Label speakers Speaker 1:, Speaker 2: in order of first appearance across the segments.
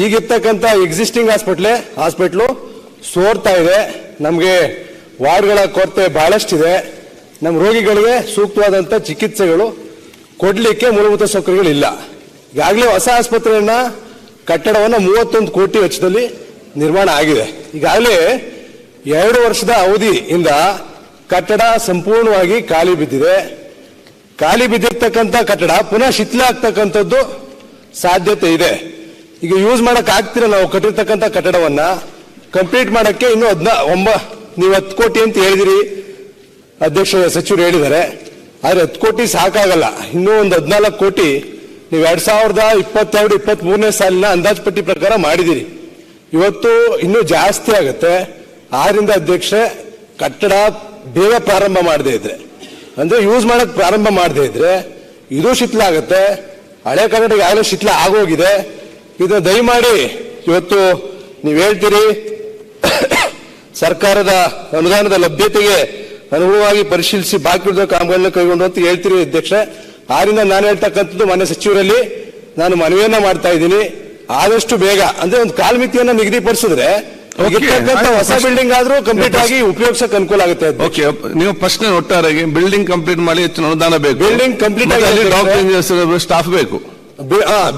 Speaker 1: ಈಗಿರ್ತಕ್ಕಂಥ existing hospital ಸೋರ್ತಾ ಇದೆ. ನಮಗೆ ವಾರ್ಡ್ಗಳ ಕೊರತೆ ಬಹಳಷ್ಟಿದೆ. ನಮ್ಮ ರೋಗಿಗಳಿಗೆ ಸೂಕ್ತವಾದಂಥ ಚಿಕಿತ್ಸೆಗಳು ಕೊಡಲಿಕ್ಕೆ ಮೂಲಭೂತ ಸೌಕರ್ಯಗಳಿಲ್ಲ. ಈಗಾಗಲೇ ಹೊಸ ಆಸ್ಪತ್ರೆಯನ್ನ ಕಟ್ಟಡವನ್ನು 31 ಕೋಟಿ ವೆಚ್ಚದಲ್ಲಿ ನಿರ್ಮಾಣ ಆಗಿದೆ. ಈಗಾಗಲೇ 2 ವರ್ಷದ ಅವಧಿಯಿಂದ ಕಟ್ಟಡ ಸಂಪೂರ್ಣವಾಗಿ ಖಾಲಿ ಬಿದ್ದಿದೆ. ಖಾಲಿ ಬಿದ್ದಿರ್ತಕ್ಕಂಥ ಕಟ್ಟಡ ಪುನಃ ಶಿಥಿಲ ಆಗ್ತಕ್ಕಂಥದ್ದು ಸಾಧ್ಯತೆ ಇದೆ. ಈಗ ಯೂಸ್ ಮಾಡಕ್ ಆಗ್ತಿರ ನಾವು ಕಟ್ಟಿರ್ತಕ್ಕಂಥ ಕಟ್ಟಡವನ್ನ ಕಂಪ್ಲೀಟ್ ಮಾಡಕ್ಕೆ ಇನ್ನು ನೀವು 10 ಕೋಟಿ ಅಂತ ಹೇಳಿದಿರಿ, ಅಧ್ಯಕ್ಷ ಸಚಿವರು ಹೇಳಿದ್ದಾರೆ. ಆದ್ರೆ 10 ಕೋಟಿ ಸಾಕಾಗಲ್ಲ. ಇನ್ನೂ ಒಂದು 14 ಕೋಟಿ ನೀವು 2022-23ನೇ ಸಾಲಿನ ಅಂದಾಜುಪಟ್ಟಿ ಪ್ರಕಾರ ಮಾಡಿದಿರಿ. ಇವತ್ತು ಇನ್ನೂ ಜಾಸ್ತಿ ಆಗುತ್ತೆ. ಆದ್ರಿಂದ ಅಧ್ಯಕ್ಷ ಕಟ್ಟಡ ಬೇಗ ಪ್ರಾರಂಭ ಮಾಡದೇ ಇದ್ರೆ, ಅಂದ್ರೆ ಯೂಸ್ ಮಾಡಕ್ ಪ್ರಾರಂಭ ಮಾಡದೇ ಇದ್ರೆ ಇದು ಶಿಥಿಲ ಆಗುತ್ತೆ. ಹಳೆ ಕಟ್ಟಡ ಈಗಾಗಲೇ ಶಿಥಿಲ ಆಗೋಗಿದೆ. ಇದನ್ನ ದಯಮಾಡಿ ಇವತ್ತು ನೀವು ಹೇಳ್ತೀರಿ ಸರ್ಕಾರದ ಅನುದಾನದ ಲಭ್ಯತೆಗೆ ಅನುಗುಣವಾಗಿ ಪರಿಶೀಲಿಸಿ ಬಾಕಿ ಉಳಿದ ಕಾಮಗಾರಿಗಳನ್ನು ಕೈಗೊಂಡು ಅಂತ ಹೇಳ್ತೀರಿ ಅಧ್ಯಕ್ಷ. ಆದ್ರಿಂದ ನಾನು ಹೇಳ್ತಕ್ಕಂಥದ್ದು ಮಾನ್ಯ ಸಚಿವರಲ್ಲಿ ನಾನು ಮನವಿಯನ್ನ ಮಾಡ್ತಾ ಇದ್ದೀನಿ. ಆದಷ್ಟು ಬೇಗ ಅಂದ್ರೆ ಒಂದು ಕಾಲಮಿತಿಯನ್ನ ನಿಗದಿಪಡಿಸಿದ್ರೆ ಹೊಸ ಬಿಲ್ಡಿಂಗ್ ಆದ್ರೂ ಕಂಪ್ಲೀಟ್ ಆಗಿ ಉಪಯೋಗಿಸಕ್ಕೆ ಅನುಕೂಲ ಆಗುತ್ತೆ.
Speaker 2: ನೀವು ಪ್ರಶ್ನೆ ಒಟ್ಟಾರೆಗೆ ಬಿಲ್ಡಿಂಗ್ ಕಂಪ್ಲೀಟ್ ಮಾಡಿ ಹೆಚ್ಚಿನ ಅನುದಾನ ಬೇಕು.
Speaker 1: ಬಿಲ್ಡಿಂಗ್ ಕಂಪ್ಲೀಟ್ ಆಗಿ
Speaker 2: ಸ್ಟಾಫ್ ಬೇಕು.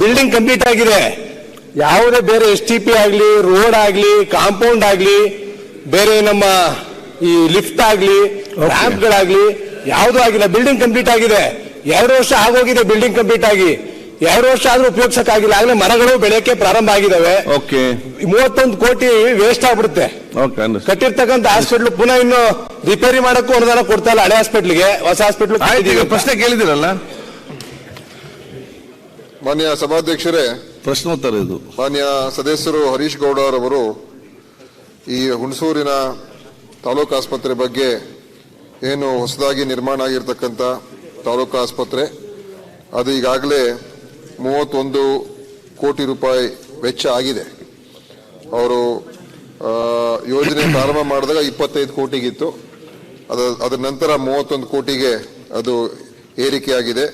Speaker 1: ಬಿಲ್ಡಿಂಗ್ ಕಂಪ್ಲೀಟ್ ಆಗಿದೆ. ಯಾವುದೇ ಬೇರೆ STP ಆಗ್ಲಿ, ರೋಡ್ ಆಗ್ಲಿ, ಕಾಂಪೌಂಡ್ ಆಗ್ಲಿ, ಬೇರೆ ನಮ್ಮ ಈ ಲಿಫ್ಟ್ ಆಗ್ಲಿ, ರ್ಯಾಂಪ್ಗಳಾಗ್ಲಿ ಯಾವುದೂ ಆಗಿಲ್ಲ. ಬಿಲ್ಡಿಂಗ್ ಕಂಪ್ಲೀಟ್ ಆಗಿದೆ. 2 ವರ್ಷ ಆಗೋಗಿದೆ ಬಿಲ್ಡಿಂಗ್ ಕಂಪ್ಲೀಟ್ ಆಗಿ. 2 ವರ್ಷ ಆದ್ರೂ ಉಪಯೋಗಿಸಕ್ಕಾಗಿಲ್ಲ. ಆಗ್ಲೇ ಮರಗಳು ಬೆಳೆಯಕ್ಕೆ ಪ್ರಾರಂಭ ಆಗಿದಾವೆ. 31 ಕೋಟಿ ವೇಸ್ಟ್ ಆಗ್ಬಿಡುತ್ತೆ. ಕಟ್ಟಿರ್ತಕ್ಕಂಥ ಹಾಸ್ಪಿಟ್ಲ್ ಪುನಃ ಇನ್ನು ರಿಪೇರಿ ಮಾಡಕ್ಕೂ ಅನುದಾನ ಕೊಡ್ತಾ ಇಲ್ಲ. ಹಳೆ ಹಾಸ್ಪಿಟ್ಲಿಗೆ ಹೊಸ ಹಾಸ್ಪಿಟ್ಲ್
Speaker 2: ಪ್ರಶ್ನೆ ಕೇಳಿದಿರಲ್ಲ
Speaker 3: ಮಾನ್ಯ ಸಭಾಧ್ಯಕ್ಷರೇ,
Speaker 2: ಪ್ರಶ್ನೋತ್ತರ ಇದು.
Speaker 3: ಮಾನ್ಯ ಸದಸ್ಯರು ಹರೀಶ್ ಗೌಡ ಅವರು ಈ ಹುಣಸೂರಿನ ತಾಲೂಕು ಆಸ್ಪತ್ರೆ ಬಗ್ಗೆ ಏನು ಹೊಸದಾಗಿ ನಿರ್ಮಾಣ ಆಗಿರ್ತಕ್ಕಂಥ ತಾಲೂಕು ಆಸ್ಪತ್ರೆ ಅದು ಈಗಾಗಲೇ 31 ಕೋಟಿ ರೂಪಾಯಿ ವೆಚ್ಚ ಆಗಿದೆ. ಅವರು ಯೋಜನೆ ಪ್ರಾರಂಭ ಮಾಡಿದಾಗ 25 ಕೋಟಿಗಿತ್ತು. ಅದರ ನಂತರ 31 ಕೋಟಿಗೆ ಅದು ಏರಿಕೆಯಾಗಿದೆ.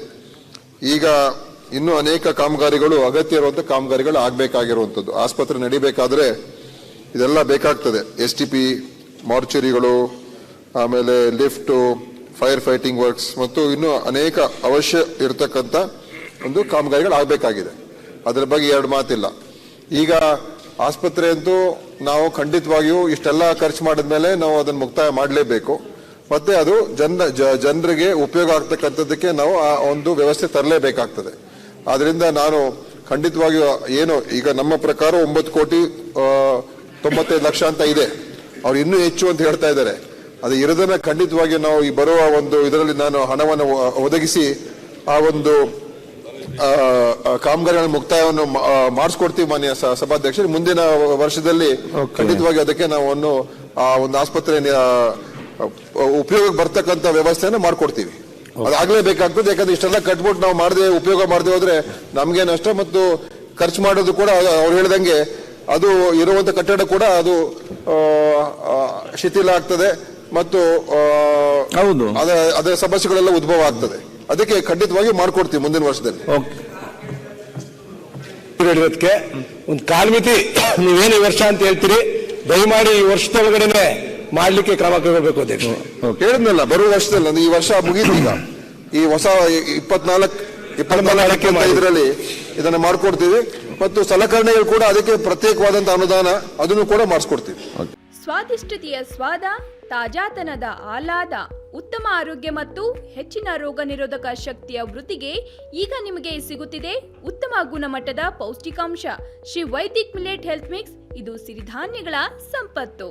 Speaker 3: ಈಗ ಇನ್ನೂ ಅನೇಕ ಕಾಮಗಾರಿಗಳು ಅಗತ್ಯ ಇರುವಂತಹ ಕಾಮಗಾರಿಗಳು ಆಗಬೇಕಾಗಿರುವಂಥದ್ದು. ಆಸ್ಪತ್ರೆ ನಡಿಬೇಕಾದ್ರೆ ಇದೆಲ್ಲ ಬೇಕಾಗ್ತದೆ. STP, ಮಾರ್ಚುರಿಗಳು, ಆಮೇಲೆ ಲಿಫ್ಟ್, ಫೈರ್ ಫೈಟಿಂಗ್ ವರ್ಕ್ಸ್ ಮತ್ತು ಇನ್ನೂ ಅನೇಕ ಅವಶ್ಯ ಇರತಕ್ಕಂಥ ಒಂದು ಕಾಮಗಾರಿಗಳು ಆಗಬೇಕಾಗಿದೆ. ಅದರ ಬಗ್ಗೆ 2 ಮಾತಿಲ್ಲ. ಈಗ ಆಸ್ಪತ್ರೆ ಅಂತೂ ನಾವು ಖಂಡಿತವಾಗಿಯೂ ಇಷ್ಟೆಲ್ಲ ಖರ್ಚು ಮಾಡಿದ್ಮೇಲೆ ನಾವು ಅದನ್ನು ಮುಕ್ತಾಯ ಮಾಡಲೇಬೇಕು. ಮತ್ತೆ ಅದು ಜನರಿಗೆ ಉಪಯೋಗ ಆಗ್ತಕ್ಕಂಥದ್ದಕ್ಕೆ ನಾವು ಆ ಒಂದು ವ್ಯವಸ್ಥೆ ತರಲೇಬೇಕಾಗ್ತದೆ. ಆದ್ರಿಂದ ನಾನು ಖಂಡಿತವಾಗಿಯೂ ಏನು ಈಗ ನಮ್ಮ ಪ್ರಕಾರ 9 ಕೋಟಿ 95 ಲಕ್ಷ ಅಂತ ಇದೆ. ಅವ್ರು ಇನ್ನೂ ಹೆಚ್ಚು ಅಂತ ಹೇಳ್ತಾ ಇದ್ದಾರೆ. ಅದು ಇರೋದನ್ನ ಖಂಡಿತವಾಗಿ ನಾವು ಈ ಬರುವ ಒಂದು ಇದರಲ್ಲಿ ನಾನು ಹಣವನ್ನು ಒದಗಿಸಿ ಆ ಒಂದು ಕಾಮಗಾರಿಗಳ ಮುಕ್ತಾಯವನ್ನು ಮಾಡಿಸ್ಕೊಡ್ತೀವಿ ಮಾನ್ಯ ಸಭಾಧ್ಯಕ್ಷರು. ಮುಂದಿನ ವರ್ಷದಲ್ಲಿ ಖಂಡಿತವಾಗಿ ಅದಕ್ಕೆ ನಾವು ಆ ಒಂದು ಆಸ್ಪತ್ರೆ ಉಪಯೋಗಕ್ಕೆ ಬರ್ತಕ್ಕಂಥ ವ್ಯವಸ್ಥೆಯನ್ನು ಮಾಡ್ಕೊಡ್ತೀವಿ. ಅದಾಗಲೇಬೇಕಾಗ್ತದೆ. ಯಾಕಂದ್ರೆ ಇಷ್ಟೆಲ್ಲ ಕಟ್ಬಿಟ್ಟು ನಾವು ಉಪಯೋಗ ಮಾಡದೆ ಹೋದ್ರೆ ನಮ್ಗೆ ನಷ್ಟ ಮತ್ತು ಖರ್ಚು ಮಾಡೋದು ಕೂಡ ಅವ್ರು ಹೇಳ್ದಂಗೆ ಅದು ಇರುವಂತ ಕಟ್ಟಡ ಕೂಡ ಅದು ಶಿಥಿಲ ಆಗ್ತದೆ ಮತ್ತು ಅದರ ಸಮಸ್ಯೆಗಳೆಲ್ಲ ಉದ್ಭವ ಆಗ್ತದೆ. ಅದಕ್ಕೆ ಖಂಡಿತವಾಗಿ ಮಾಡ್ಕೊಡ್ತೀವಿ ಮುಂದಿನ ವರ್ಷದಲ್ಲಿ.
Speaker 1: ಒಂದು ಕಾಲಮಿತಿ ನೀವೇನು ಈ ವರ್ಷ ಅಂತ ಹೇಳ್ತೀರಿ, ದಯಮಾಡಿ ಈ ವರ್ಷದೊಳಗಡೆನೆ ಮಾಡ್ಲಿಕ್ಕೆ ಕ್ರಮ ಕೈಗೊಳ್ಳಬೇಕು ಅಧ್ಯಕ್ಷ.
Speaker 3: ಹೇಳಿದ್ನಲ್ಲ ಬರುವ ವರ್ಷದಲ್ಲಿ, ಈ ವರ್ಷ ಮುಗಿತು. ಈಗ ಈ ಹೊಸ 24-25 ಇದನ್ನ ಮಾಡ್ಕೊಡ್ತೀವಿ ಮತ್ತು ಸಲಕರಣೆಗಳು ಕೂಡ ಅದಕ್ಕೆ ಪ್ರತ್ಯೇಕವಾದಂತ ಅನುದಾನ ಅದನ್ನು ಕೂಡ ಮಾಡಿಸ್ಕೊಡ್ತೀವಿ.
Speaker 4: ಸ್ವಾದಿಷ್ಟತೆಯ ಸ್ವಾದ, ತಾಜಾತನದ ಆಹ್ಲಾದ, ಉತ್ತಮ ಆರೋಗ್ಯ ಮತ್ತು ಹೆಚ್ಚಿನ ರೋಗ ನಿರೋಧಕ ಶಕ್ತಿಯ ವೃದ್ಧಿಗೆ ಈಗ ನಿಮಗೆ ಸಿಗುತ್ತಿದೆ ಉತ್ತಮ ಗುಣಮಟ್ಟದ ಪೌಷ್ಟಿಕಾಂಶ Shri Vaidik millet health mix. ಇದು ಸಿರಿಧಾನ್ಯಗಳ ಸಂಪತ್ತು.